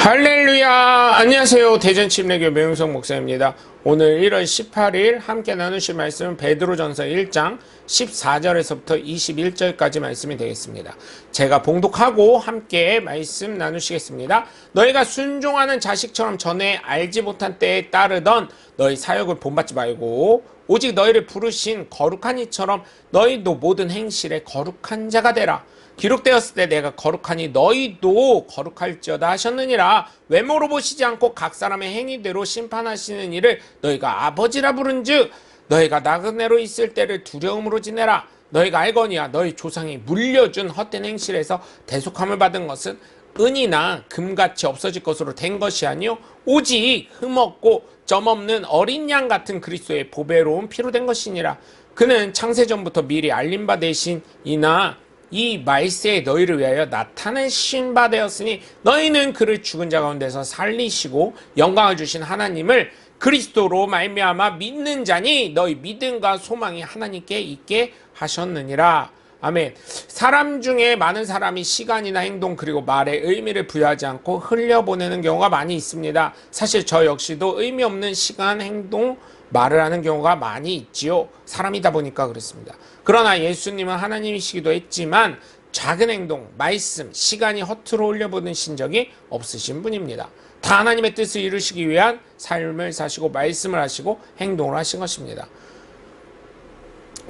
할렐루야! 안녕하세요. 대전침례교회 명용석 목사입니다. 오늘 1월 18일 함께 나누실 말씀은 베드로전서 1장 14절에서부터 21절까지 말씀이 되겠습니다. 제가 봉독하고 함께 말씀 나누시겠습니다. 너희가 순종하는 자식처럼 전에 알지 못한 때에 따르던 너희 사역을 본받지 말고 오직 너희를 부르신 거룩한 이처럼 너희도 모든 행실에 거룩한 자가 되라. 기록되었을 때 내가 거룩하니 너희도 거룩할지어다 하셨느니라. 외모로 보시지 않고 각 사람의 행위대로 심판하시는 이를 너희가 아버지라 부른즉 너희가 나그네로 있을 때를 두려움으로 지내라. 너희가 알거니와 너희 조상이 물려준 헛된 행실에서 대속함을 받은 것은 은이나 금같이 없어질 것으로 된 것이 아니요 오직 흠없고 점없는 어린 양 같은 그리스도의 보배로운 피로 된 것이니라. 그는 창세전부터 미리 알린 바 되신 이나 이 말세에 너희를 위하여 나타내신 바 되었으니 너희는 그를 죽은 자 가운데서 살리시고 영광을 주신 하나님을 그리스도로 말미암아 믿는 자니 너희 믿음과 소망이 하나님께 있게 하셨느니라. 아멘. 사람 중에 많은 사람이 시간이나 행동 그리고 말에 의미를 부여하지 않고 흘려보내는 경우가 많이 있습니다. 사실 저 역시도 의미 없는 시간, 행동, 말을 하는 경우가 많이 있지요. 사람이다 보니까 그렇습니다. 그러나 예수님은 하나님이시기도 했지만 작은 행동, 말씀, 시간이 허투루 흘려보내신 적이 없으신 분입니다. 다 하나님의 뜻을 이루시기 위한 삶을 사시고 말씀을 하시고 행동을 하신 것입니다.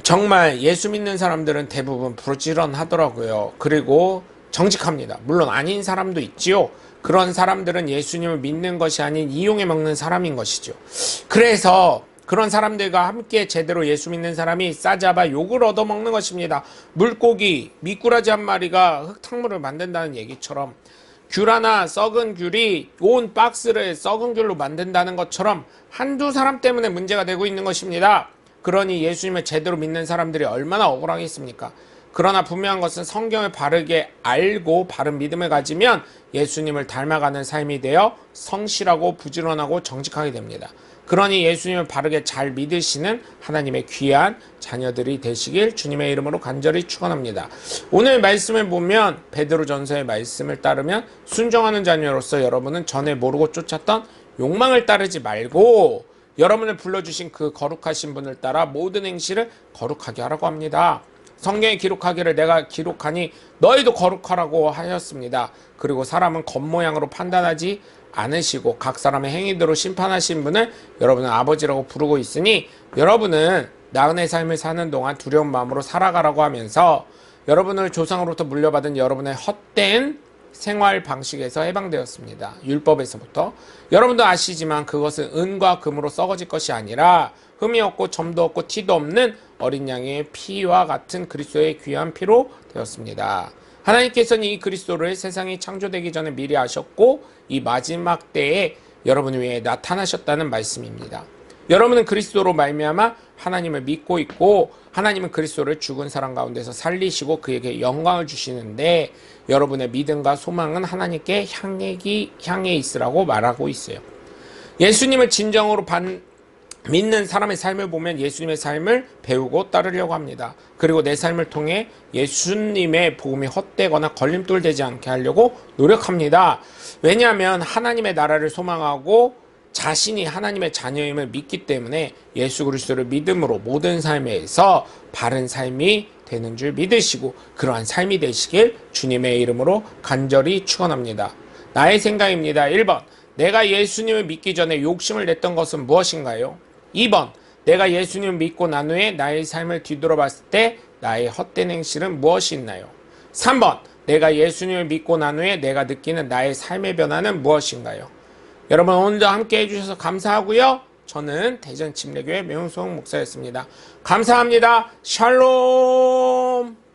정말 예수 믿는 사람들은 대부분 부지런하더라고요. 그리고 정직합니다. 물론 아닌 사람도 있지요. 그런 사람들은 예수님을 믿는 것이 아닌 이용해 먹는 사람인 것이죠. 그래서 그런 사람들과 함께 제대로 예수 믿는 사람이 싸잡아 욕을 얻어먹는 것입니다. 물고기, 미꾸라지 한 마리가 흙탕물을 만든다는 얘기처럼 귤 하나, 썩은 귤이 온 박스를 썩은 귤로 만든다는 것처럼 한두 사람 때문에 문제가 되고 있는 것입니다. 그러니 예수님을 제대로 믿는 사람들이 얼마나 억울하겠습니까? 그러나 분명한 것은 성경을 바르게 알고 바른 믿음을 가지면 예수님을 닮아가는 삶이 되어 성실하고 부지런하고 정직하게 됩니다. 그러니 예수님을 바르게 잘 믿으시는 하나님의 귀한 자녀들이 되시길 주님의 이름으로 간절히 축원합니다. 오늘 말씀을 보면 베드로전서의 말씀을 따르면 순종하는 자녀로서 여러분은 전에 모르고 쫓았던 욕망을 따르지 말고 여러분을 불러주신 그 거룩하신 분을 따라 모든 행실을 거룩하게 하라고 합니다. 성경에 기록하기를 내가 기록하니 너희도 거룩하라고 하셨습니다. 그리고 사람은 겉모양으로 판단하지 않으시고 각 사람의 행위대로 심판하신 분을 여러분은 아버지라고 부르고 있으니 여러분은 나그네 삶을 사는 동안 두려운 마음으로 살아가라고 하면서 여러분을 조상으로부터 물려받은 여러분의 헛된 생활 방식에서 해방되었습니다. 율법에서부터. 여러분도 아시지만 그것은 은과 금으로 썩어질 것이 아니라 흠이 없고 점도 없고 티도 없는 어린 양의 피와 같은 그리스도의 귀한 피로 되었습니다. 하나님께서는 이 그리스도를 세상이 창조되기 전에 미리 아셨고 이 마지막 때에 여러분을 위해 나타나셨다는 말씀입니다. 여러분은 그리스도로 말미암아 하나님을 믿고 있고 하나님은 그리스도를 죽은 사람 가운데서 살리시고 그에게 영광을 주시는데 여러분의 믿음과 소망은 하나님께 향해 있으라고 말하고 있어요. 예수님을 진정으로 믿는 사람의 삶을 보면 예수님의 삶을 배우고 따르려고 합니다. 그리고 내 삶을 통해 예수님의 복음이 헛되거나 걸림돌 되지 않게 하려고 노력합니다. 왜냐하면 하나님의 나라를 소망하고 자신이 하나님의 자녀임을 믿기 때문에 예수 그리스도를 믿음으로 모든 삶에서 바른 삶이 되는 줄 믿으시고 그러한 삶이 되시길 주님의 이름으로 간절히 축원합니다. 나의 생각입니다. 1번, 내가 예수님을 믿기 전에 욕심을 냈던 것은 무엇인가요? 2번, 내가 예수님을 믿고 난 후에 나의 삶을 뒤돌아봤을 때 나의 헛된 행실은 무엇이 있나요? 3번, 내가 예수님을 믿고 난 후에 내가 느끼는 나의 삶의 변화는 무엇인가요? 여러분 오늘도 함께 해주셔서 감사하고요. 저는 대전침례교회 명용석 목사였습니다. 감사합니다. 샬롬.